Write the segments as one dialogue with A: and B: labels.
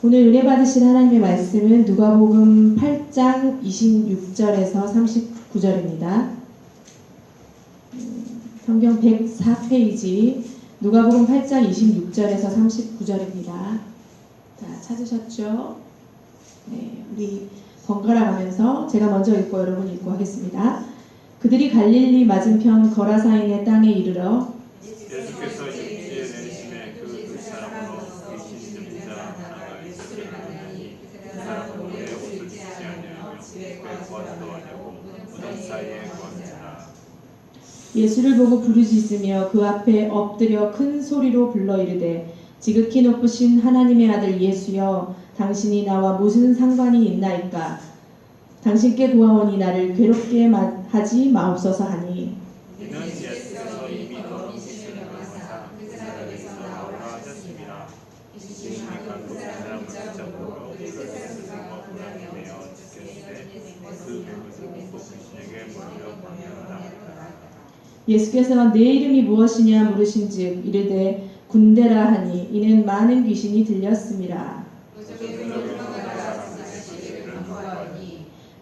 A: 오늘 은혜 받으신 하나님의 말씀은 누가복음 8장 26절에서 39절입니다. 성경 104페이지 누가복음 8장 26절에서 39절입니다. 자, 찾으셨죠? 네, 우리 번갈아 가면서 제가 먼저 읽고 여러분 읽고 하겠습니다. 그들이 갈릴리 맞은편 거라사인의 땅에 이르러
B: 예수께서 육지에 내리심에 그 사람으로 귀신이 들린 자 하나가 있으리라 하니 그 사람은 오래 옷을 입지 아니하며 배 구하지도 아니하고 무덤 사이에 구하니라.
A: 예수를 보고 부르짖으며 그 앞에 엎드려 큰 소리로 불러 이르되 지극히 높으신 하나님의 아들 예수여 당신이 나와 무슨 상관이 있나이까 당신께 구하오니 나를 괴롭게 하지 마옵소서 하니
B: 이는 예수께서 이미 더 귀신을 나가사 그 사람에게서 나오라 하셨습니다. 귀신이 간그 사람을 붙잡고 그릇에서 고난이 되어 죽겠으되 그 백을 또 귀신에게 몰려 방해하라.
A: 예수께서 내 이름이 무엇이냐 물으신즉 이르되 군대라 하니 이는 많은 귀신이 들렸음이라.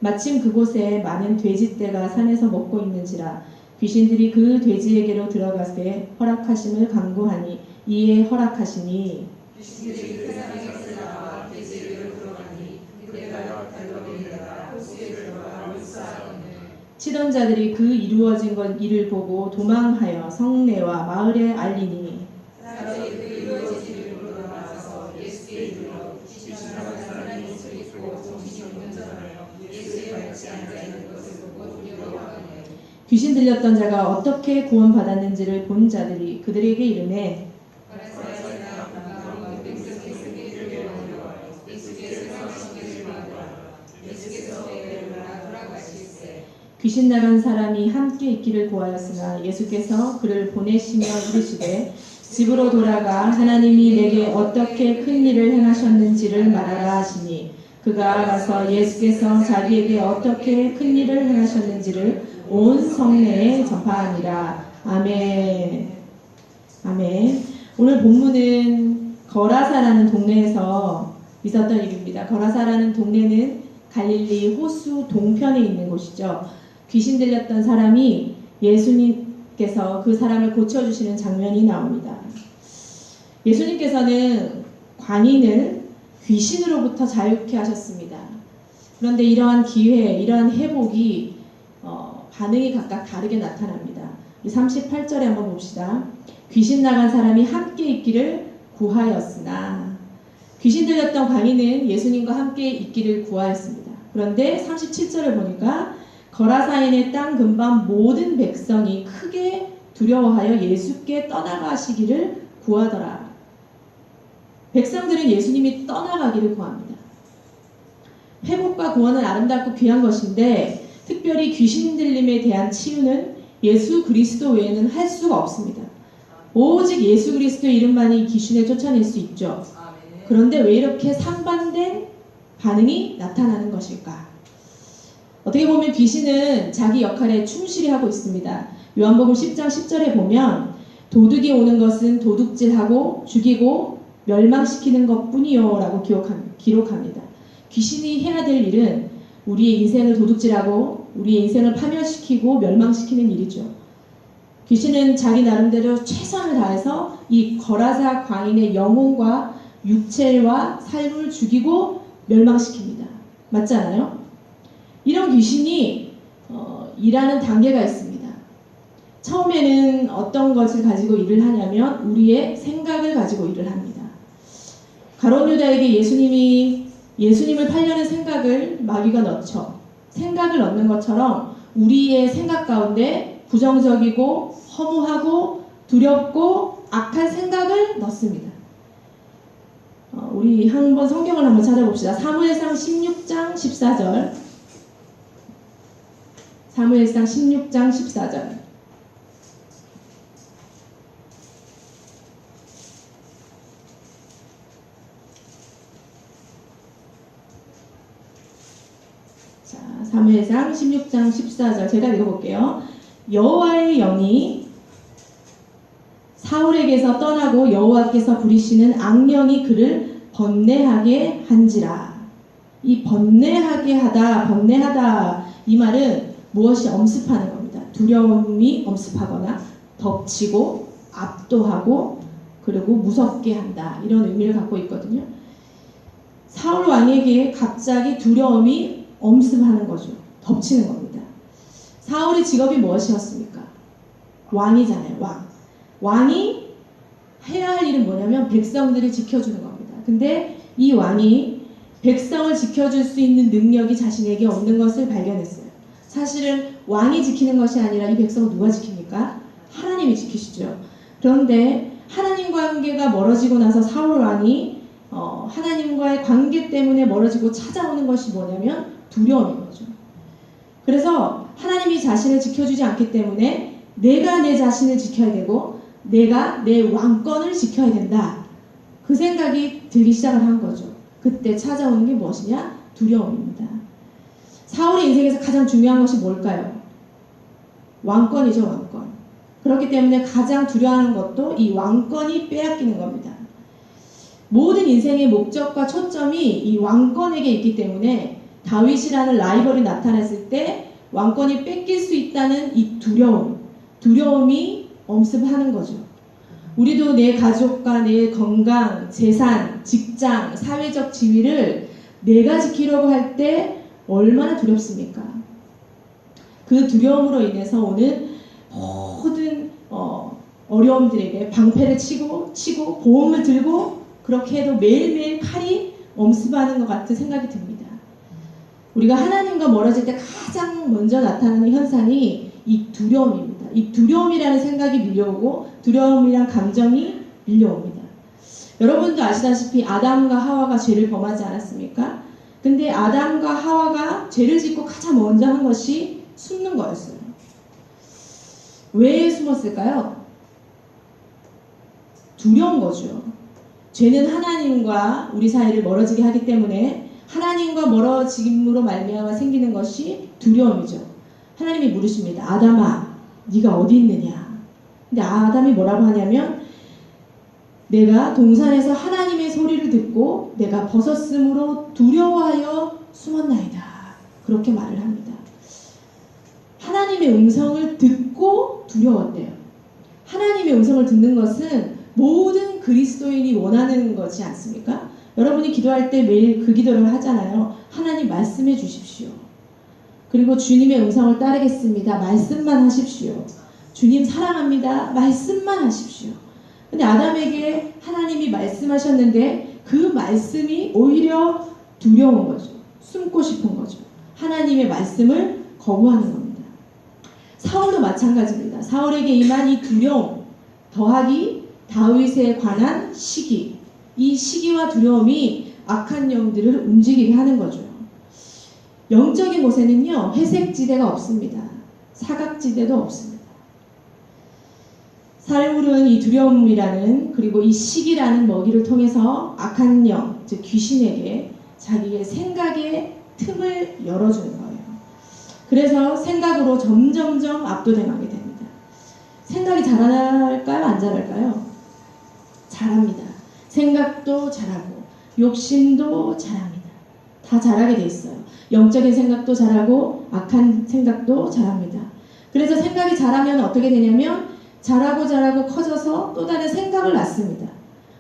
A: 마침 그곳에 많은 돼지떼가 산에서 먹고 있는지라 귀신들이 그 돼지에게로 들어가세 허락하심을 간구하니 이에 허락하시니
B: 귀신들이 그 사람에게서 나와 돼지에게로 들어가니 그때가 달려들다가 호수에 들어가 물싸움을
A: 치던 자들이 그 이루어진 것 일을 보고 도망하여 성내와 마을에 알리니
B: 사람들이 그 이루어진 일을 보러 나와서 예수께 이르러 귀신 나간 사람이 옷을 입고 정신이 없는 자라요 예수의 같이 앉아 있는 것을 보고 두려워하네.
A: 귀신 들렸던 자가 어떻게 구원받았는지를 본 자들이 그들에게 이르매 귀신 나간 사람이 함께 있기를 구하였으나 예수께서 그를 보내시며 이르시되 집으로 돌아가 하나님이 내게 어떻게 큰 일을 행하셨는지를 말하라 하시니 그가 가서 예수께서 자기에게 어떻게 큰 일을 행하셨는지를 온 성내에 전파하니라. 아멘. 아멘. 오늘 본문은 거라사라는 동네에서 있었던 일입니다. 거라사라는 동네는 갈릴리 호수 동편에 있는 곳이죠. 귀신 들렸던 사람이 예수님께서 그 사람을 고쳐주시는 장면이 나옵니다. 예수님께서는 광인을 귀신으로부터 자유케 하셨습니다. 그런데 이러한 기회, 이러한 회복이 반응이 각각 다르게 나타납니다. 우리 38절에 한번 봅시다. 귀신 나간 사람이 함께 있기를 구하였으나 귀신 들렸던 광인은 예수님과 함께 있기를 구하였습니다. 그런데 37절을 보니까 거라사인의 땅 근방 모든 백성이 크게 두려워하여 예수께 떠나가시기를 구하더라. 백성들은 예수님이 떠나가기를 구합니다. 회복과 구원은 아름답고 귀한 것인데 특별히 귀신 들림에 대한 치유는 예수 그리스도 외에는 할 수가 없습니다. 오직 예수 그리스도의 이름만이 귀신을 쫓아낼 수 있죠. 그런데 왜 이렇게 상반된 반응이 나타나는 것일까? 어떻게 보면 귀신은 자기 역할에 충실히 하고 있습니다. 요한복음 10장 10절에 보면 도둑이 오는 것은 도둑질하고 죽이고 멸망시키는 것뿐이요 라고 기록합니다. 귀신이 해야 될 일은 우리의 인생을 도둑질하고 우리의 인생을 파멸시키고 멸망시키는 일이죠. 귀신은 자기 나름대로 최선을 다해서 이 거라사 광인의 영혼과 육체와 삶을 죽이고 멸망시킵니다. 맞잖아요? 이런 귀신이 일하는 단계가 있습니다. 처음에는 어떤 것을 가지고 일을 하냐면 우리의 생각을 가지고 일을 합니다. 가룟 유다에게 예수님을 팔려는 생각을 마귀가 넣죠. 생각을 넣는 것처럼 우리의 생각 가운데 부정적이고 허무하고 두렵고 악한 생각을 넣습니다. 우리 한번 성경을 한번 찾아봅시다. 사무엘상 16장 14절. 사무엘상 16장 14절. 자, 사무엘상 16장 14절 제가 읽어볼게요. 여호와의 영이 사울에게서 떠나고 여호와께서 부리시는 악령이 그를 번뇌하게 한지라. 이 번뇌하다 이 말은 무엇이 엄습하는 겁니다. 두려움이 엄습하거나 덮치고 압도하고 그리고 무섭게 한다, 이런 의미를 갖고 있거든요. 사울 왕에게 갑자기 두려움이 엄습하는 거죠. 덮치는 겁니다. 사울의 직업이 무엇이었습니까? 왕이잖아요. 왕이 해야 할 일은 뭐냐면 백성들을 지켜주는 겁니다. 근데 이 왕이 백성을 지켜줄 수 있는 능력이 자신에게 없는 것을 발견했어요. 사실은 왕이 지키는 것이 아니라 이 백성을 누가 지킵니까? 하나님이 지키시죠. 그런데 하나님 관계가 멀어지고 나서 사울 왕이 하나님과의 관계 때문에 멀어지고 찾아오는 것이 뭐냐면 두려움인 거죠. 그래서 하나님이 자신을 지켜주지 않기 때문에 내가 내 자신을 지켜야 되고 내가 내 왕권을 지켜야 된다, 그 생각이 들기 시작을 한 거죠. 그때 찾아오는 게 무엇이냐? 두려움입니다. 사울의 인생에서 가장 중요한 것이 뭘까요? 왕권이죠. 왕권. 그렇기 때문에 가장 두려워하는 것도 이 왕권이 빼앗기는 겁니다. 모든 인생의 목적과 초점이 이 왕권에게 있기 때문에 다윗이라는 라이벌이 나타났을 때 왕권이 뺏길 수 있다는 이 두려움이 엄습하는 거죠. 우리도 내 가족과 내 건강, 재산, 직장, 사회적 지위를 내가 지키려고 할 때 얼마나 두렵습니까? 그 두려움으로 인해서 오는 모든 어려움들에게 방패를 치고 보험을 들고 그렇게 해도 매일매일 칼이 엄습하는 것 같은 생각이 듭니다. 우리가 하나님과 멀어질 때 가장 먼저 나타나는 현상이 이 두려움입니다. 이 두려움이라는 생각이 밀려오고 두려움이란 감정이 밀려옵니다. 여러분도 아시다시피 아담과 하와가 죄를 범하지 않았습니까? 근데 아담과 하와가 죄를 짓고 가장 먼저 한 것이 숨는 거였어요. 왜 숨었을까요? 두려운 거죠. 죄는 하나님과 우리 사이를 멀어지게 하기 때문에 하나님과 멀어짐으로 말미암아 생기는 것이 두려움이죠. 하나님이 물으십니다. 아담아, 네가 어디 있느냐? 근데 아담이 뭐라고 하냐면 내가 동산에서 하나님의 소리를 듣고 내가 벗었으므로 두려워하여 숨었나이다, 그렇게 말을 합니다. 하나님의 음성을 듣고 두려웠대요. 하나님의 음성을 듣는 것은 모든 그리스도인이 원하는 거지 않습니까? 여러분이 기도할 때 매일 그 기도를 하잖아요. 하나님 말씀해 주십시오. 그리고 주님의 음성을 따르겠습니다. 말씀만 하십시오. 주님 사랑합니다. 말씀만 하십시오. 근데 아담에게 하나님이 말씀하셨는데 그 말씀이 오히려 두려운 거죠. 숨고 싶은 거죠. 하나님의 말씀을 거부하는 겁니다. 사울도 마찬가지입니다. 사울에게 임한 이 두려움 더하기 다윗에 관한 시기, 이 시기와 두려움이 악한 영들을 움직이게 하는 거죠. 영적인 곳에는요, 회색지대가 없습니다. 사각지대도 없습니다. 사울은 이 두려움이라는, 그리고 이 시기라는 먹이를 통해서 악한 영, 즉 귀신에게 자기의 생각의 틈을 열어주는 거예요. 그래서 생각으로 점점점 압도당하게 됩니다. 생각이 잘할까요? 안 잘할까요? 잘합니다. 생각도 잘하고 욕심도 잘합니다. 다 잘하게 돼 있어요. 영적인 생각도 잘하고 악한 생각도 잘합니다. 그래서 생각이 잘하면 어떻게 되냐면 잘하고 커져서 또 다른 생각을 낳습니다.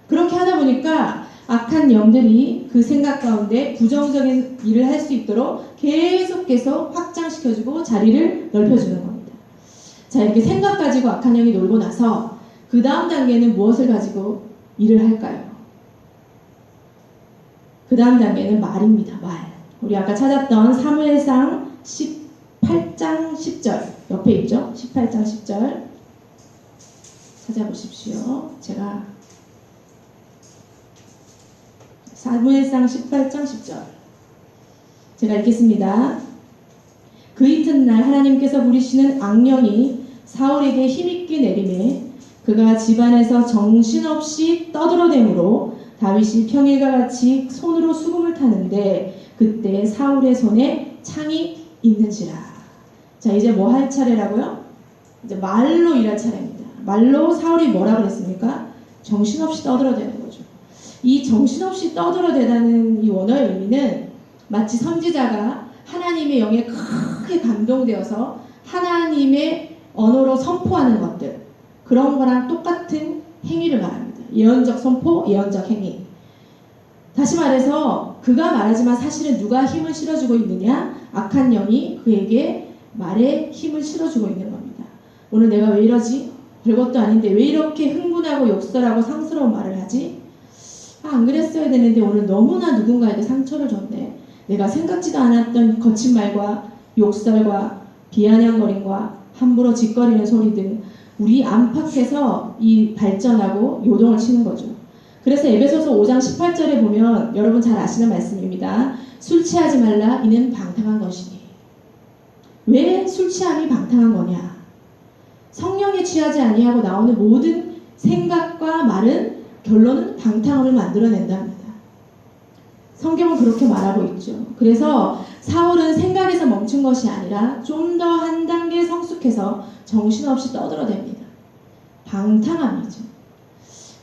A: 그렇게 하다 보니까 악한 영들이 그 생각 가운데 부정적인 일을 할 수 있도록 계속 확장시켜주고 자리를 넓혀주는 겁니다. 자, 이렇게 생각 가지고 악한 영이 놀고 나서 그 다음 단계는 무엇을 가지고 일을 할까요? 그 다음 단계는 말입니다. 말. 우리 아까 찾았던 사무엘상 18장 10절 옆에 있죠? 18장 10절 찾아보십시오. 제가 사무엘상 18장 10절 제가 읽겠습니다. 그 이튿날 하나님께서 부리시는 악령이 사울에게 힘있게 내리매 그가 집안에서 정신없이 떠들어대므로 다윗이 평일과 같이 손으로 수금을 타는데 그때 사울의 손에 창이 있는지라. 자, 이제 뭐 할 차례라고요? 이제 말로 일할 차례입니다. 말로 사울이 뭐라 그랬습니까? 정신없이 떠들어대는 거죠. 이 정신없이 떠들어대다는 이 원어의 의미는 마치 선지자가 하나님의 영에 크게 감동되어서 하나님의 언어로 선포하는 것들, 그런 거랑 똑같은 행위를 말합니다. 예언적 선포, 예언적 행위. 다시 말해서 그가 말하지만 사실은 누가 힘을 실어주고 있느냐? 악한 영이 그에게 말에 힘을 실어주고 있는 겁니다. 오늘 내가 왜 이러지? 별것도 아닌데 왜 이렇게 흥분하고 욕설하고 상스러운 말을 하지? 안 그랬어야 되는데 오늘 너무나 누군가에게 상처를 줬네. 내가 생각지도 않았던 거친 말과 욕설과 비아냥거림과 함부로 짓거리는 소리 등 우리 안팎에서 이 발전하고 요동을 치는 거죠. 그래서 에베소서 5장 18절에 보면 여러분 잘 아시는 말씀입니다. 술 취하지 말라 이는 방탕한 것이니. 왜 술 취함이 방탕한 거냐? 성령에 취하지 아니하고 나오는 모든 생각과 말은 결론은 방탕함을 만들어낸답니다. 성경은 그렇게 말하고 있죠. 그래서 사울은 생각에서 멈춘 것이 아니라 좀 더 한 단계 성숙해서 정신없이 떠들어댑니다. 방탕함이죠.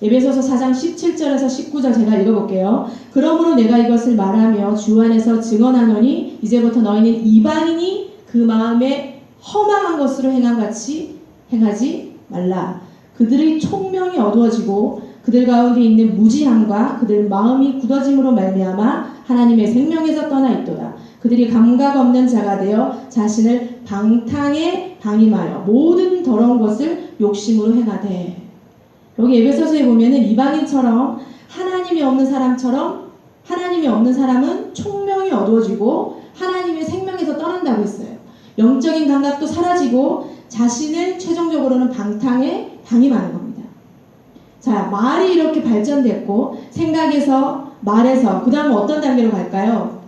A: 에베소서 4장 17절에서 19절 제가 읽어볼게요. 그러므로 내가 이것을 말하며 주 안에서 증언하노니 이제부터 너희는 이방인이 그 마음에 허망한 것으로 행한 같이 행하지 말라. 그들의 총명이 어두워지고 그들 가운데 있는 무지함과 그들 마음이 굳어짐으로 말미암아 하나님의 생명에서 떠나 있도다. 그들이 감각 없는 자가 되어 자신을 방탕에 방임하여 모든 더러운 것을 욕심으로 행하되. 여기 에베소서에 보면은 이방인처럼 하나님이 없는 사람처럼 하나님이 없는 사람은 총명이 어두워지고 하나님의 생명에서 떠난다고 했어요. 영적인 감각도 사라지고 자신을 최종적으로는 방탕에 방임하는 겁니다. 자, 말이 이렇게 발전됐고 생각에서 말에서 그 다음은 어떤 단계로 갈까요?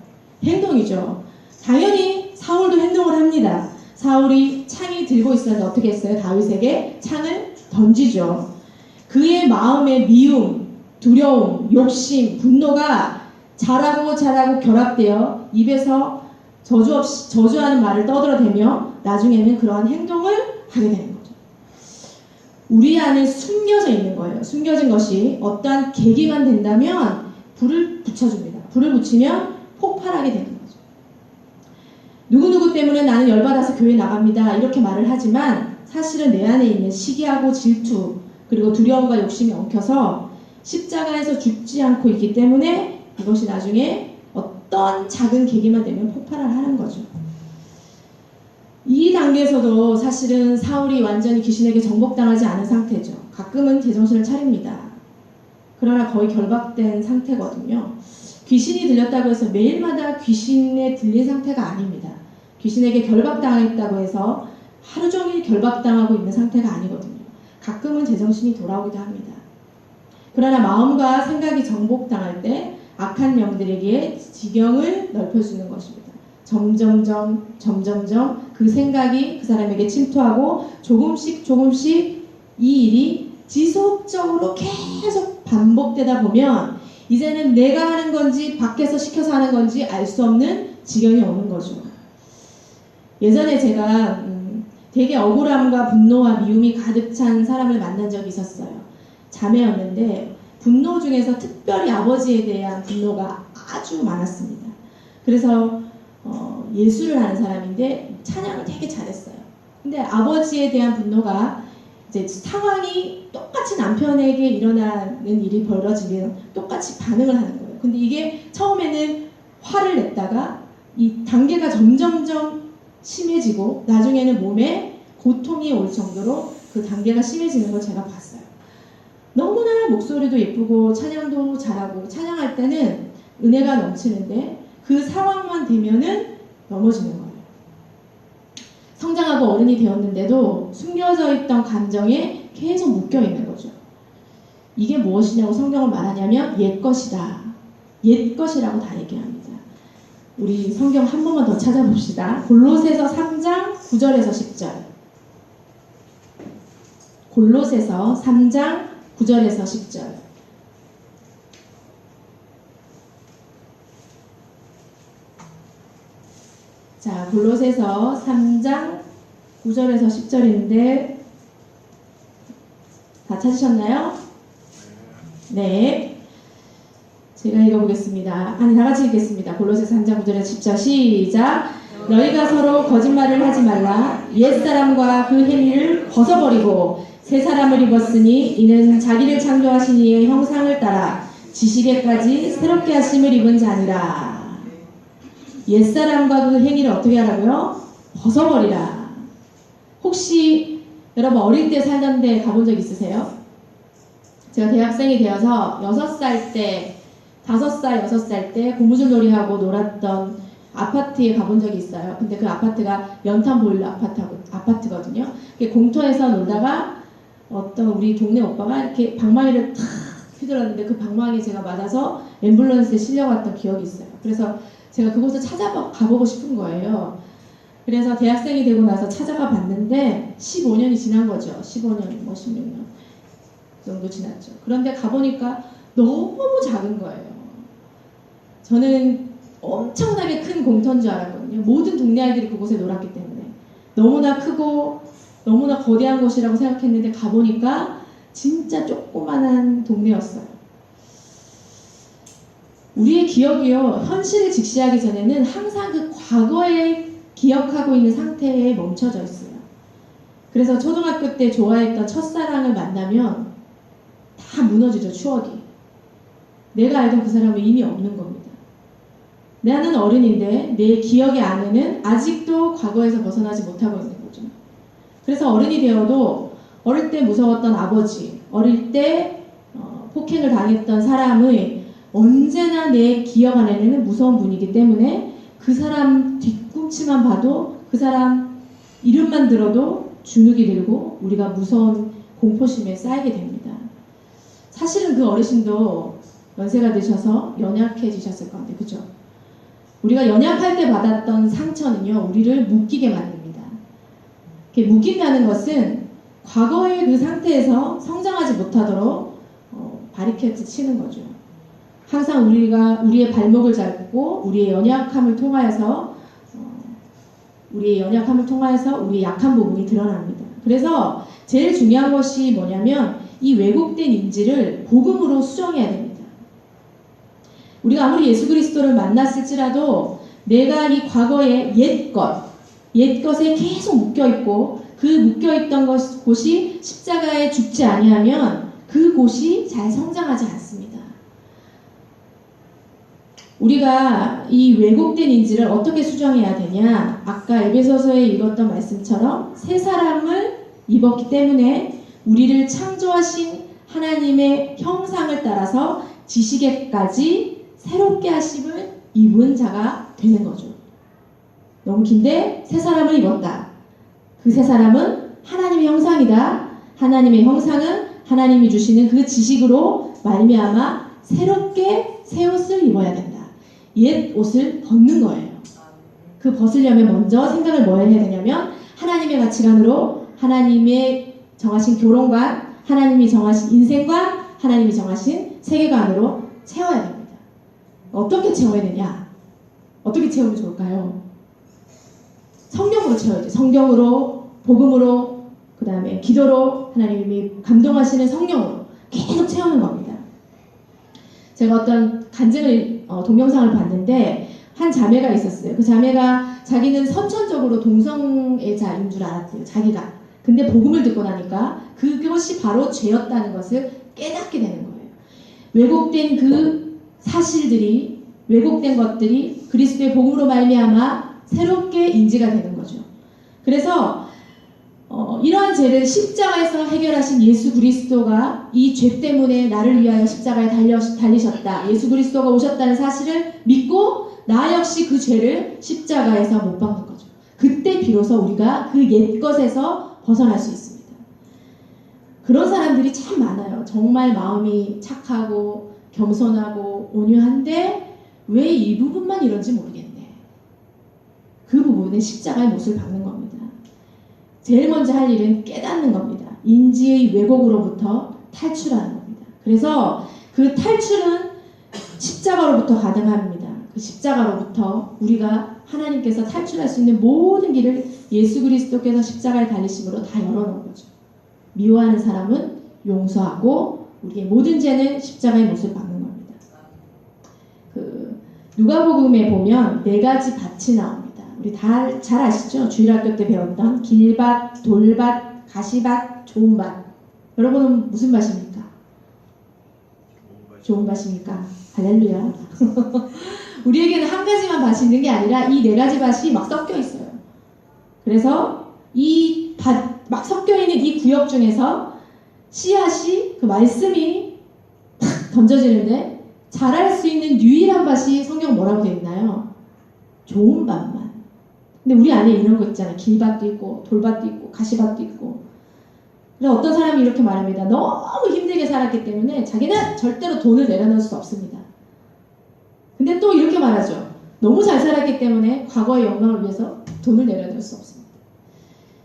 A: 행동이죠. 당연히 사울도 행동을 합니다. 사울이 창이 들고 있었는데 어떻게 했어요? 다윗에게 창을 던지죠. 그의 마음에 미움, 두려움, 욕심, 분노가 자라고 결합되어 입에서 저주하는 말을 떠들어대며 나중에는 그러한 행동을 하게 되는 거죠. 우리 안에 숨겨져 있는 거예요. 숨겨진 것이 어떠한 계기만 된다면 불을 붙여줍니다. 불을 붙이면 폭발하게 되는 거죠. 누구누구 때문에 나는 열받아서 교회 나갑니다. 이렇게 말을 하지만 사실은 내 안에 있는 시기하고 질투 그리고 두려움과 욕심이 엉켜서 십자가에서 죽지 않고 있기 때문에 이것이 나중에 어떤 작은 계기만 되면 폭발을 하는 거죠. 이 단계에서도 사실은 사울이 완전히 귀신에게 정복당하지 않은 상태죠. 가끔은 제정신을 차립니다. 그러나 거의 결박된 상태거든요. 귀신이 들렸다고 해서 매일마다 귀신에 들린 상태가 아닙니다. 귀신에게 결박당했다고 해서 하루 종일 결박당하고 있는 상태가 아니거든요. 가끔은 제정신이 돌아오기도 합니다. 그러나 마음과 생각이 정복당할 때 악한 영들에게 지경을 넓혀주는 것입니다. 점점점 그 생각이 그 사람에게 침투하고 조금씩 이 일이 지속적으로 계속 반복되다 보면 이제는 내가 하는 건지 밖에서 시켜서 하는 건지 알 수 없는 지경이 오는 거죠. 예전에 제가 되게 억울함과 분노와 미움이 가득 찬 사람을 만난 적이 있었어요. 자매였는데 분노 중에서 특별히 아버지에 대한 분노가 아주 많았습니다. 그래서 예술을 하는 사람인데 찬양을 되게 잘했어요. 근데 아버지에 대한 분노가 이제 상황이 똑같이 남편에게 일어나는 일이 벌어지면 똑같이 반응을 하는 거예요. 근데 이게 처음에는 화를 냈다가 이 단계가 점점점 심해지고 나중에는 몸에 고통이 올 정도로 그 단계가 심해지는 걸 제가 봤어요. 너무나 목소리도 예쁘고 찬양도 잘하고 찬양할 때는 은혜가 넘치는데 그 상황만 되면은 넘어지는 거예요. 성장하고 어른이 되었는데도 숨겨져 있던 감정에 계속 묶여 있는 거죠. 이게 무엇이냐고 성경을 말하냐면 옛것이다. 옛것이라고 다 얘기합니다. 우리 성경 한 번만 더 찾아봅시다. 골로새서 3장 9절에서 10절. 골로새서 3장 9절에서 10절. 자, 골로새서 3장 9절에서 10절인데 다 찾으셨나요? 네. 제가 읽어보겠습니다. 아니, 다 같이 읽겠습니다. 골로새서 3장 9절에 10절 시작. 너희가 서로 거짓말을 하지 말라. 옛사람과 그 행위를 벗어버리고 새 사람을 입었으니 이는 자기를 창조하신 이의 형상을 따라 지식에까지 새롭게 하심을 입은 자니라. 옛사람과 그 행위를 어떻게 하라고요? 벗어버리라. 혹시 여러분 어릴 때 살던 데 가본 적 있으세요? 제가 대학생이 되어서 6살 때, 5살, 6살 때 고무줄놀이하고 놀았던 아파트에 가본 적이 있어요. 근데 그 아파트가 연탄 보일러 아파트거든요. 공터에서 놀다가 어떤 우리 동네 오빠가 이렇게 방망이를 탁 휘둘렀는데 그 방망이에 제가 맞아서 앰뷸런스에 실려갔던 기억이 있어요. 그래서 제가 그곳을 가보고 싶은 거예요. 그래서 대학생이 되고 나서 찾아가 봤는데 15년이 지난 거죠. 15년, 16년 정도 지났죠. 그런데 가보니까 너무 작은 거예요. 저는 엄청나게 큰 공터인 줄 알았거든요. 모든 동네 아이들이 그곳에 놀았기 때문에 너무나 크고 너무나 거대한 곳이라고 생각했는데 가보니까 진짜 조그만한 동네였어요. 우리의 기억이요, 현실을 직시하기 전에는 항상 그 과거에 기억하고 있는 상태에 멈춰져 있어요. 그래서 초등학교 때 좋아했던 첫사랑을 만나면 다 무너지죠, 추억이. 내가 알던 그 사람은 이미 없는 겁니다. 나는 어른인데 내 기억의 안에는 아직도 과거에서 벗어나지 못하고 있는 거죠. 그래서 어른이 되어도 어릴 때 무서웠던 아버지, 어릴 때 폭행을 당했던 사람의 언제나 내 기억 안에는 무서운 분이기 때문에 그 사람 뒤꿈치만 봐도 그 사람 이름만 들어도 주눅이 들고 우리가 무서운 공포심에 쌓이게 됩니다. 사실은 그 어르신도 연세가 드셔서 연약해지셨을 건데, 그죠? 우리가 연약할 때 받았던 상처는요, 우리를 묶이게 만듭니다. 이렇게 묶인다는 것은 과거의 그 상태에서 성장하지 못하도록 바리케이트 치는 거죠. 항상 우리가 우리의 발목을 잡고 우리의 연약함을 통하여서 우리의 약한 부분이 드러납니다. 그래서 제일 중요한 것이 뭐냐면 이 왜곡된 인지를 복음으로 수정해야 됩니다. 우리가 아무리 예수 그리스도를 만났을지라도 내가 이 과거의 옛것에 계속 묶여있고 그 묶여있던 곳이 십자가에 죽지 아니하면 그곳이 잘 성장하지 않습니다. 우리가 이 왜곡된 인지를 어떻게 수정해야 되냐? 아까 에베소서에 읽었던 말씀처럼 새 사람을 입었기 때문에 우리를 창조하신 하나님의 형상을 따라서 지식에까지 새롭게 하심을 입은 자가 되는 거죠. 너무 긴데 새 사람을 입었다. 그 새 사람은 하나님의 형상이다. 하나님의 형상은 하나님이 주시는 그 지식으로 말미암아 새롭게 새 옷을 입어야 된다. 옛 옷을 벗는 거예요. 그 벗으려면 먼저 생각을 뭐 해야 되냐면 하나님의 가치관으로 하나님의 정하신 교론관, 하나님이 정하신 인생관, 하나님이 정하신 세계관으로 채워야 됩니다. 어떻게 채워야 되냐? 어떻게 채우면 좋을까요? 성령으로 채워야죠. 성경으로, 복음으로, 그 다음에 기도로, 하나님이 감동하시는 성령으로 계속 채우는 겁니다. 제가 어떤 간증을 동영상을 봤는데 한 자매가 있었어요. 그 자매가 자기는 선천적으로 동성애자인 줄 알았대요. 자기가. 근데 복음을 듣고 나니까 그것이 바로 죄였다는 것을 깨닫게 되는 거예요. 왜곡된 그 사실들이, 왜곡된 것들이 그리스도의 복음으로 말미암아 새롭게 인지가 되는 거죠. 그래서 이러한 죄를 십자가에서 해결하신 예수 그리스도가 이 죄 때문에 나를 위하여 십자가에 달리셨다. 예수 그리스도가 오셨다는 사실을 믿고 나 역시 그 죄를 십자가에서 못 박는 거죠. 그때 비로소 우리가 그 옛것에서 벗어날 수 있습니다. 그런 사람들이 참 많아요. 정말 마음이 착하고 겸손하고 온유한데 왜 이 부분만 이런지 모르겠네. 그 부분은 십자가의 못을 박는 겁니다. 제일 먼저 할 일은 깨닫는 겁니다. 인지의 왜곡으로부터 탈출하는 겁니다. 그래서 그 탈출은 십자가로부터 가능합니다. 그 십자가로부터 우리가 하나님께서 탈출할 수 있는 모든 길을 예수 그리스도께서 십자가에 달리심으로 다 열어놓은 거죠. 미워하는 사람은 용서하고 우리의 모든 죄는 십자가의 못을 박는 겁니다. 누가복음에 보면 4가지 밭이 나옵니다. 우리 다 잘 아시죠? 주일학교 때 배웠던 길밭, 돌밭, 가시밭, 좋은 밭. 여러분은 무슨 밭입니까? 좋은 밭입니까? 할렐루야. 우리에게는 한 가지만 밭이 있는 게 아니라 이 4가지 밭이 막 섞여 있어요. 그래서 이 밭, 막 섞여 있는 이 구역 중에서 씨앗이, 그 말씀이 탁 던져지는데 자랄 수 있는 유일한 밭이 성경 뭐라고 되어 있나요? 좋은 밭만. 근데 우리 안에 이런 거 있잖아요. 길밭도 있고 돌밭도 있고 가시밭도 있고. 그래서 어떤 사람이 이렇게 말합니다. 너무 힘들게 살았기 때문에 자기는 절대로 돈을 내려놓을 수 없습니다. 근데 또 이렇게 말하죠. 너무 잘 살았기 때문에 과거의 영광을 위해서 돈을 내려놓을 수 없습니다.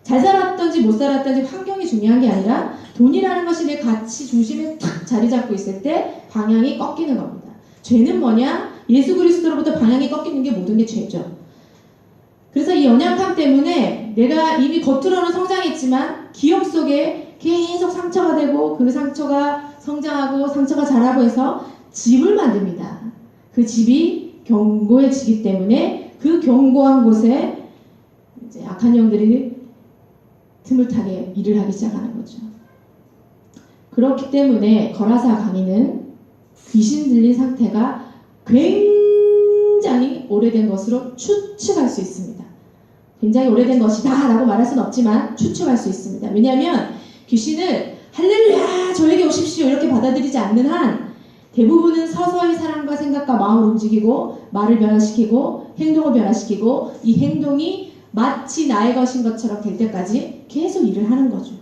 A: 잘 살았던지 못 살았던지 환경이 중요한 게 아니라 돈이라는 것이 내 가치 중심에 탁 자리 잡고 있을 때 방향이 꺾이는 겁니다. 죄는 뭐냐? 예수 그리스도로부터 방향이 꺾이는 게 모든 게 죄죠. 그래서 이 연약함 때문에 내가 이미 겉으로는 성장했지만 기억 속에 계속 상처가 되고 그 상처가 성장하고 상처가 자라고 해서 집을 만듭니다. 그 집이 견고해지기 때문에 그 견고한 곳에 이제 악한 영들이 틈을 타게 일을 하기 시작하는 거죠. 그렇기 때문에 거라사 강의는 귀신 들린 상태가 굉장히 오래된 것으로 추측할 수 있습니다. 굉장히 오래된 것이다 라고 말할 수는 없지만 추측할 수 있습니다. 왜냐하면 귀신을 할렐루야 저에게 오십시오 이렇게 받아들이지 않는 한 대부분은 서서히 사람과 생각과 마음을 움직이고 말을 변화시키고 행동을 변화시키고 이 행동이 마치 나의 것인 것처럼 될 때까지 계속 일을 하는 거죠.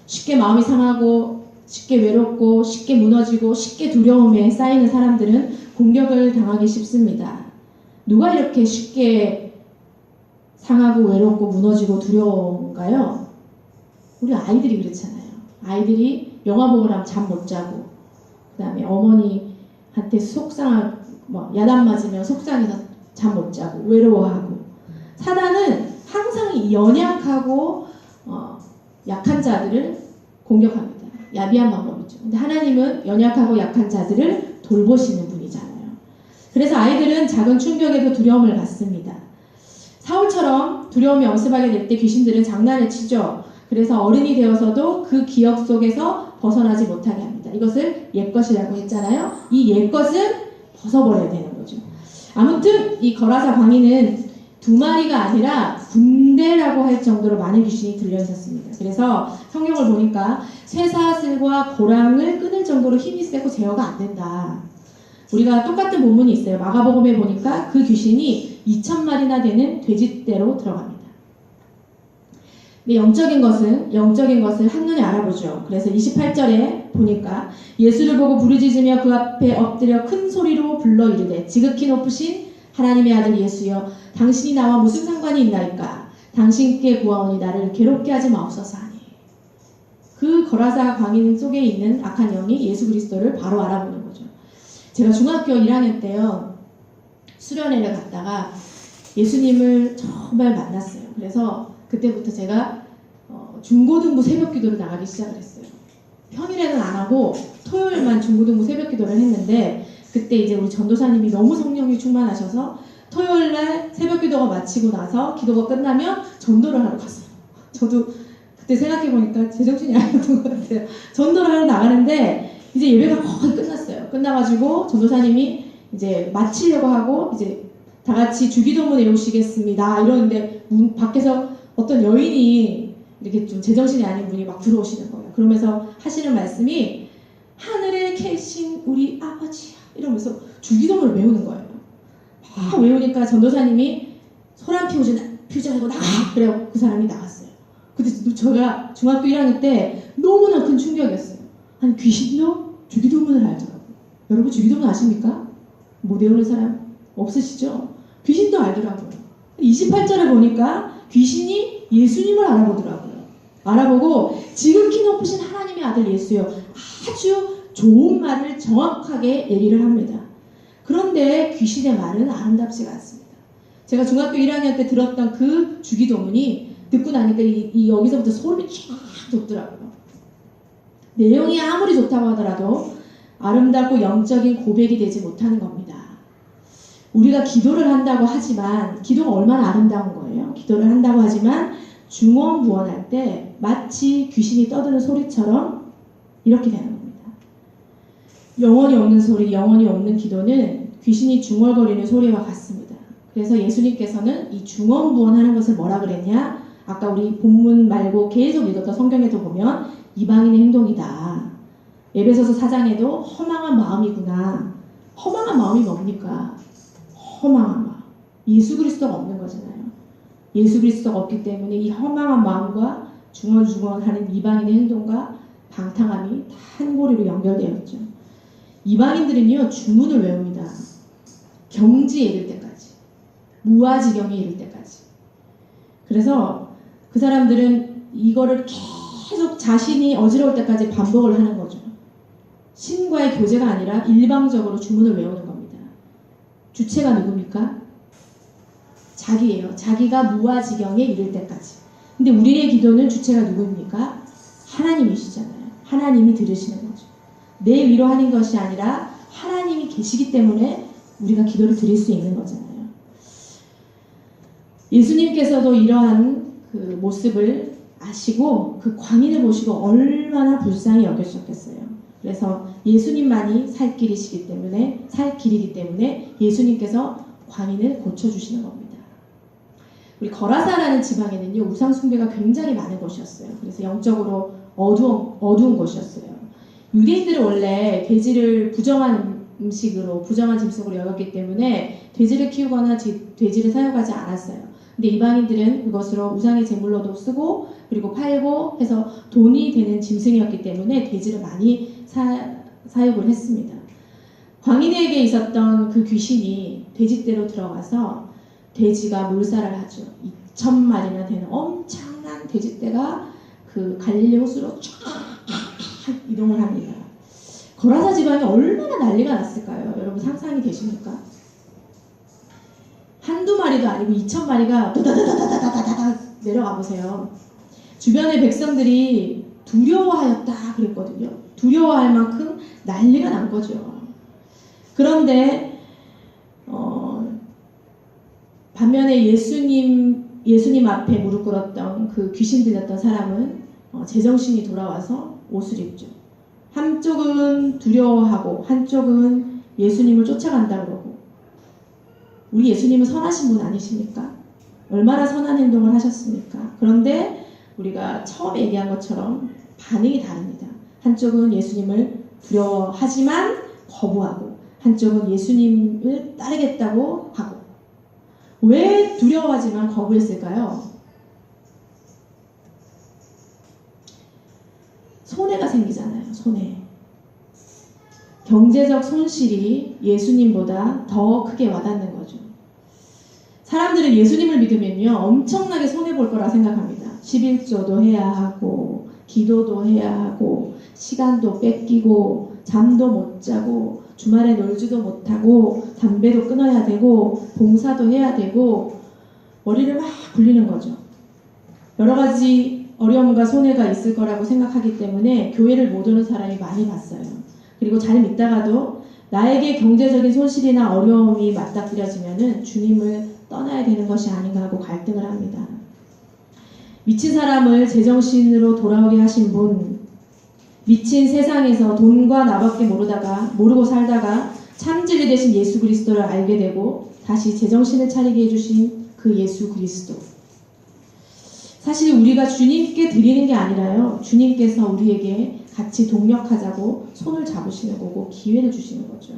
A: 쉽게 마음이 상하고 쉽게 외롭고 쉽게 무너지고 쉽게 두려움에 쌓이는 사람들은 공격을 당하기 쉽습니다. 누가 이렇게 쉽게 상하고 외롭고 무너지고 두려운가요? 우리 아이들이 그렇잖아요. 아이들이 영화 보고 나면 잠 못 자고 그 다음에 어머니한테 야단 맞으면 속상해서 잠 못 자고 외로워하고. 사단은 항상 연약하고 약한 자들을 공격합니다. 야비한 방법이죠. 근데 하나님은 연약하고 약한 자들을 돌보시는 분이잖아요. 그래서 아이들은 작은 충격에도 두려움을 갖습니다. 사울처럼 두려움이 엄습하게 될 때 귀신들은 장난을 치죠. 그래서 어른이 되어서도 그 기억 속에서 벗어나지 못하게 합니다. 이것을 옛것이라고 했잖아요. 이 옛것은 벗어버려야 되는 거죠. 아무튼 이 거라사 광인은 2마리가 아니라 군대라고 할 정도로 많은 귀신이 들려 있었습니다. 그래서 성경을 보니까 쇠사슬과 고랑을 끊을 정도로 힘이 세고 제어가 안 된다. 우리가 똑같은 본문이 있어요. 마가복음에 보니까 그 귀신이 2,000마리나 되는 돼지떼로 들어갑니다. 근데 영적인 것을 한눈에 알아보죠. 그래서 28절에 보니까 예수를 보고 부르짖으며 그 앞에 엎드려 큰 소리로 불러 이르되 지극히 높으신 하나님의 아들 예수여 당신이 나와 무슨 상관이 있나이까 당신께 구하오니 나를 괴롭게 하지 마옵소서 하니. 그 거라사 광인 속에 있는 악한 영이 예수 그리스도를 바로 알아보는 거죠. 제가 중학교 1학년 때요 수련회를 갔다가 예수님을 정말 만났어요. 그래서 그때부터 제가 중고등부 새벽기도를 나가기 시작을 했어요. 평일에는 안 하고 토요일만 중고등부 새벽기도를 했는데 그때 이제 우리 전도사님이 너무 성령이 충만하셔서 토요일날 새벽기도가 마치고 나서 기도가 끝나면 전도를 하러 갔어요. 저도 그때 생각해보니까 제정신이 아니었던 것 같아요. 전도를 하러 나가는데 이제 예배가 거의 끝났어요. 끝나가지고 전도사님이 이제 마치려고 하고 이제 다 같이 주기도문 외우시겠습니다 이러는데 문 밖에서 어떤 여인이 이렇게 좀 제정신이 아닌 분이 막 들어오시는 거예요. 그러면서 하시는 말씀이 하늘에 계신 우리 아버지야 이러면서 주기도문을 외우는 거예요. 막 외우니까 전도사님이 소란 피우자고 나가 그래요. 그 사람이 나갔어요. 근데 제가 중학교 1학년 때 너무나 큰 충격이었어요. 아니 귀신도 주기도문을 알더라고요. 여러분 주기도문 아십니까? 못 외우는 사람 없으시죠? 귀신도 알더라고요. 28절에 보니까 귀신이 예수님을 알아보더라고요. 알아보고 지극히 높으신 하나님의 아들 예수여 아주 좋은 말을 정확하게 얘기를 합니다. 그런데 귀신의 말은 아름답지가 않습니다. 제가 중학교 1학년 때 들었던 그 주기도문이 듣고 나니까 여기서부터 소름이 쫙 돋더라고요. 내용이 아무리 좋다고 하더라도 아름답고 영적인 고백이 되지 못하는 겁니다. 우리가 기도를 한다고 하지만 기도가 얼마나 아름다운 거예요. 기도를 한다고 하지만 중언부언할 때 마치 귀신이 떠드는 소리처럼 이렇게 되는 겁니다. 영혼이 없는 소리, 영혼이 없는 기도는 귀신이 중얼거리는 소리와 같습니다. 그래서 예수님께서는 이 중언부언하는 것을 뭐라 그랬냐? 아까 우리 본문 말고 계속 읽었던 성경에도 보면 이방인의 행동이다. 에베소서 4장에도 허망한 마음이구나. 허망한 마음이 뭡니까? 허망한 마음. 예수 그리스도가 없는 거잖아요. 예수 그리스도가 없기 때문에 이 허망한 마음과 중얼중얼하는 이방인의 행동과 방탕함이 다 한 고리로 연결되어 있죠. 이방인들은요, 주문을 외웁니다. 경지에 이를 때까지. 무아지경에 이를 때까지. 그래서 그 사람들은 이거를 계속 자신이 어지러울 때까지 반복을 하는 거죠. 신과의 교제가 아니라 일방적으로 주문을 외우는 겁니다. 주체가 누굽니까? 자기예요. 자기가 무아지경에 이를 때까지. 근데 우리의 기도는 주체가 누구입니까? 하나님이시잖아요. 하나님이 들으시는 거죠. 내 위로 하는 것이 아니라 하나님이 계시기 때문에 우리가 기도를 드릴 수 있는 거잖아요. 예수님께서도 이러한 그 모습을 아시고 그 광인을 보시고 얼마나 불쌍히 여겨주셨겠어요. 그래서 예수님만이 살 길이기 때문에 예수님께서 광인을 고쳐주시는 겁니다. 우리 거라사라는 지방에는요, 우상 숭배가 굉장히 많은 곳이었어요. 그래서 영적으로 어두운 곳이었어요. 유대인들은 원래 돼지를 부정한 음식으로, 부정한 짐승으로 여겼기 때문에 돼지를 키우거나 돼지를 사용하지 않았어요. 근데 이방인들은 그것으로 우상의 제물로도 쓰고 그리고 팔고 해서 돈이 되는 짐승이었기 때문에 돼지를 많이 사육을 했습니다. 광인에게 있었던 그 귀신이 돼지떼로 들어가서 돼지가 몰살을 하죠. 2,000마리나 되는 엄청난 돼지떼가 그 갈릴리 호수로 쫙 이동을 합니다. 거라사 지방이 얼마나 난리가 났을까요? 여러분 상상이 되십니까? 한두 마리도 아니고 2,000마리가 도다다다다다다다 내려가 보세요. 주변의 백성들이 두려워하였다 그랬거든요. 두려워할 만큼 난리가 난 거죠. 그런데 반면에 예수님 앞에 무릎 꿇었던 그 귀신 들렸던 사람은 제정신이 돌아와서 옷을 입죠. 한쪽은 두려워하고 한쪽은 예수님을 쫓아간다 그러고. 우리 예수님은 선하신 분 아니십니까? 얼마나 선한 행동을 하셨습니까? 그런데 우리가 처음에 얘기한 것처럼 반응이 다릅니다. 한쪽은 예수님을 두려워하지만 거부하고 한쪽은 예수님을 따르겠다고 하고. 왜 두려워하지만 거부했을까요? 손해가 생기잖아요. 손해. 경제적 손실이 예수님보다 더 크게 와닿는 거죠. 사람들은 예수님을 믿으면요, 엄청나게 손해볼 거라 생각합니다. 11조도 해야 하고 기도도 해야 하고 시간도 뺏기고 잠도 못 자고 주말에 놀지도 못하고 담배도 끊어야 되고 봉사도 해야 되고 머리를 막 굴리는 거죠. 여러 가지 어려움과 손해가 있을 거라고 생각하기 때문에 교회를 못 오는 사람이 많이 봤어요. 그리고 잘 믿다가도 나에게 경제적인 손실이나 어려움이 맞닥뜨려지면은 주님을 떠나야 되는 것이 아닌가 하고 갈등을 합니다. 미친 사람을 제정신으로 돌아오게 하신 분, 미친 세상에서 돈과 나밖에 모르고 살다가 참진리 되신 예수 그리스도를 알게 되고 다시 제정신을 차리게 해주신 그 예수 그리스도. 사실 우리가 주님께 드리는 게 아니라요, 주님께서 우리에게 같이 동력하자고 손을 잡으시는 거고 기회를 주시는 거죠.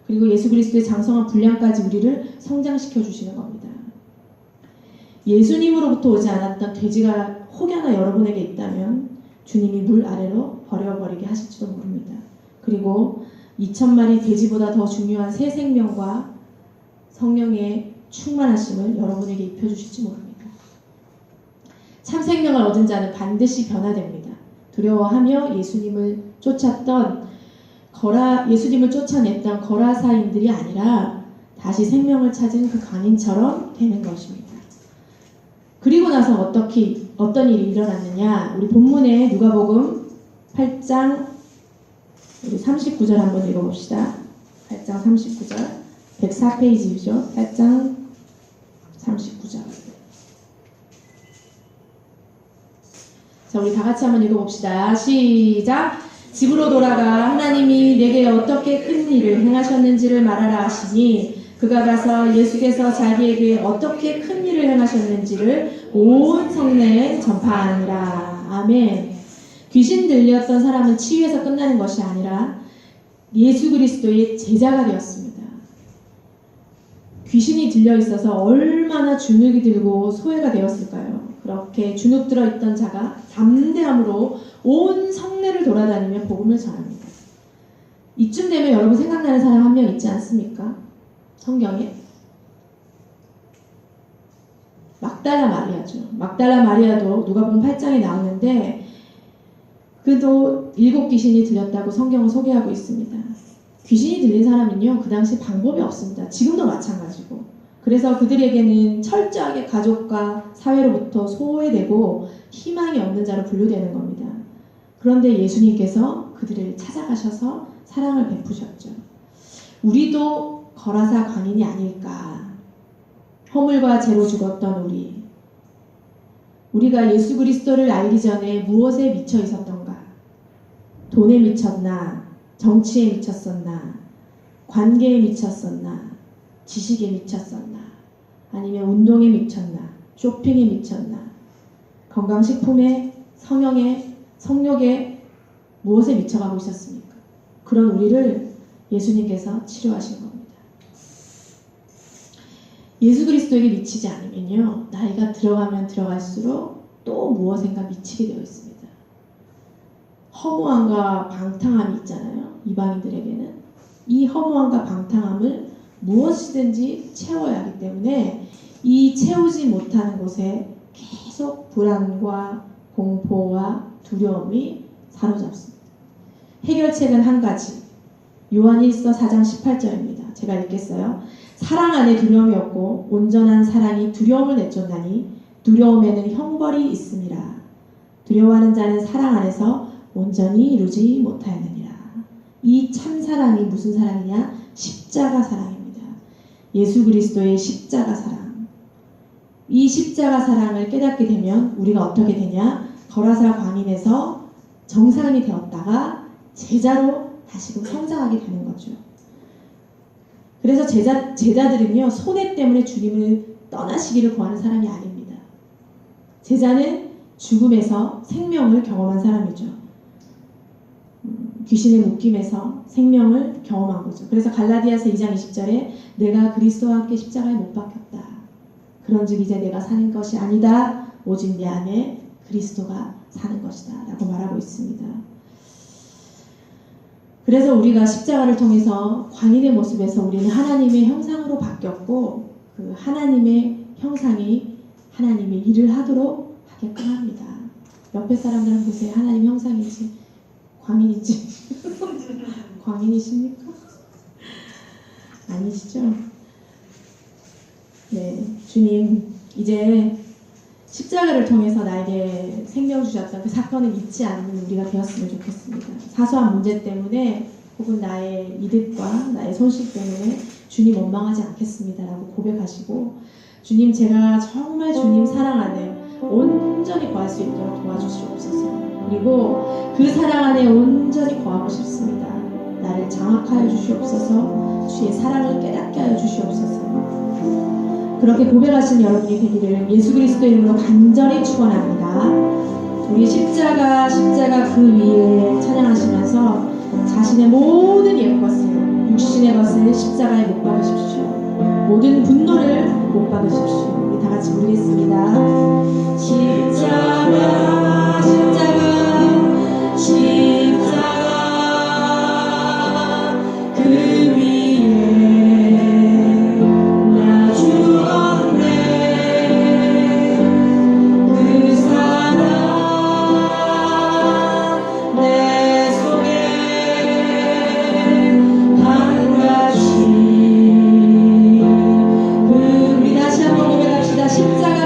A: 그리고 예수 그리스도의 장성한 분량까지 우리를 성장시켜 주시는 겁니다. 예수님으로부터 오지 않았던 돼지가 혹여나 여러분에게 있다면 주님이 물 아래로 버려버리게 하실지도 모릅니다. 그리고 2,000마리 돼지보다 더 중요한 새 생명과 성령의 충만하심을 여러분에게 입혀주실지 모릅니다. 참 생명을 얻은 자는 반드시 변화됩니다. 두려워하며 예수님을 쫓아냈던 거라사인들이 아니라 다시 생명을 찾은 그 강인처럼 되는 것입니다. 그리고 나서 어떤 일이 일어났느냐? 우리 본문에 누가복음 8장 우리 39절 한번 읽어봅시다. 8장 39절 104페이지죠. 8장 39절. 자, 우리 다 같이 한번 읽어봅시다. 시작! 집으로 돌아가 하나님이 내게 어떻게 큰 일을 행하셨는지를 말하라 하시니 그가 가서 예수께서 자기에게 어떻게 큰 일을 행하셨는지를 온 성내에 전파하니라. 아멘. 귀신 들렸던 사람은 치유해서 끝나는 것이 아니라 예수 그리스도의 제자가 되었습니다. 귀신이 들려 있어서 얼마나 주눅이 들고 소외가 되었을까요? 그렇게 주눅 들어 있던 자가 담대함으로 온 성내를 돌아다니며 복음을 전합니다. 이쯤 되면 여러분 생각나는 사람 한 명 있지 않습니까? 성경에 막달라 마리아죠. 막달라 마리아도 누가복음 8장에 나오는데 그도 7 귀신이 들렸다고 성경은 소개하고 있습니다. 귀신이 들린 사람은요, 그 당시 방법이 없습니다. 지금도 마찬가지고. 그래서 그들에게는 철저하게 가족과 사회로부터 소외되고 희망이 없는 자로 분류되는 겁니다. 그런데 예수님께서 그들을 찾아가셔서 사랑을 베푸셨죠. 우리도 거라사 광인이 아닐까. 허물과 죄로 죽었던 우리가 예수 그리스도를 알기 전에 무엇에 미쳐 있었던가? 돈에 미쳤나? 정치에 미쳤었나? 관계에 미쳤었나? 지식에 미쳤었나? 아니면 운동에 미쳤나? 쇼핑에 미쳤나? 건강식품에, 성형에, 성욕에 무엇에 미쳐가고 있었습니까? 그런 우리를 예수님께서 치료하신 겁니다. 예수 그리스도에게 미치지 않으면요, 나이가 들어가면 들어갈수록 또 무엇인가 미치게 되어 있습니다. 허무함과 방탕함이 있잖아요. 이방인들에게는 이 허무함과 방탕함을 무엇이든지 채워야 하기 때문에 이 채우지 못하는 곳에 계속 불안과 공포와 두려움이 사로잡습니다. 해결책은 한 가지. 요한일서 4장 18절입니다. 제가 읽겠어요. 사랑 안에 두려움이 없고 온전한 사랑이 두려움을 내쫓나니 두려움에는 형벌이 있음이라. 두려워하는 자는 사랑 안에서 온전히 이루지 못하였느니라. 이 참 사랑이 무슨 사랑이냐? 십자가 사랑입니다. 예수 그리스도의 십자가 사랑. 이 십자가 사랑을 깨닫게 되면 우리가 어떻게 되냐? 거라사 광인에서 정사람이 되었다가 제자로 다시금 성장하게 되는 거죠. 그래서 제자들은요, 손해 때문에 주님을 떠나시기를 구하는 사람이 아닙니다. 제자는 죽음에서 생명을 경험한 사람이죠. 귀신의 묶임에서 생명을 경험한 거죠. 그래서 갈라디아서 2장 20절에 내가 그리스도와 함께 십자가에 못 박혔다. 그런즉 이제 내가 사는 것이 아니다. 오직 내 안에 그리스도가 사는 것이다. 라고 말하고 있습니다. 그래서 우리가 십자가를 통해서 광인의 모습에서 우리는 하나님의 형상으로 바뀌었고 그 하나님의 형상이 하나님의 일을 하도록 하게끔 합니다. 옆에 사람들 한번 보세요. 하나님 형상이지 광인이지 광인이십니까? 아니시죠? 네, 주님 이제 십자가를 통해서 나에게 생명 주셨던 그 사건을 잊지 않는 우리가 되었으면 좋겠습니다. 사소한 문제 때문에 혹은 나의 이득과 나의 손실 때문에 주님 원망하지 않겠습니다 라고 고백하시고 주님 제가 정말 주님 사랑 안에 온전히 거할 수 있도록 도와주시옵소서. 그리고 그 사랑 안에 온전히 거하고 싶습니다. 나를 장악하여 주시옵소서. 주의 사랑을 깨닫게 하여 주시옵소서. 그렇게 고백하신 여러분이 되기를 예수 그리스도 이름으로 간절히 축원합니다. 우리 십자가 그 위에 찬양하시면서 자신의 모든 옛것을 육신의 것을 십자가에 못 박으십시오. 모든 분노를 못 박으십시오. 우리 다 같이 부르겠습니다. 십자가 그 위에 나 죽었네. 그 사랑 내 속에 한가시 우리 다시 한번 고백합시다. 십자가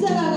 C: 의자가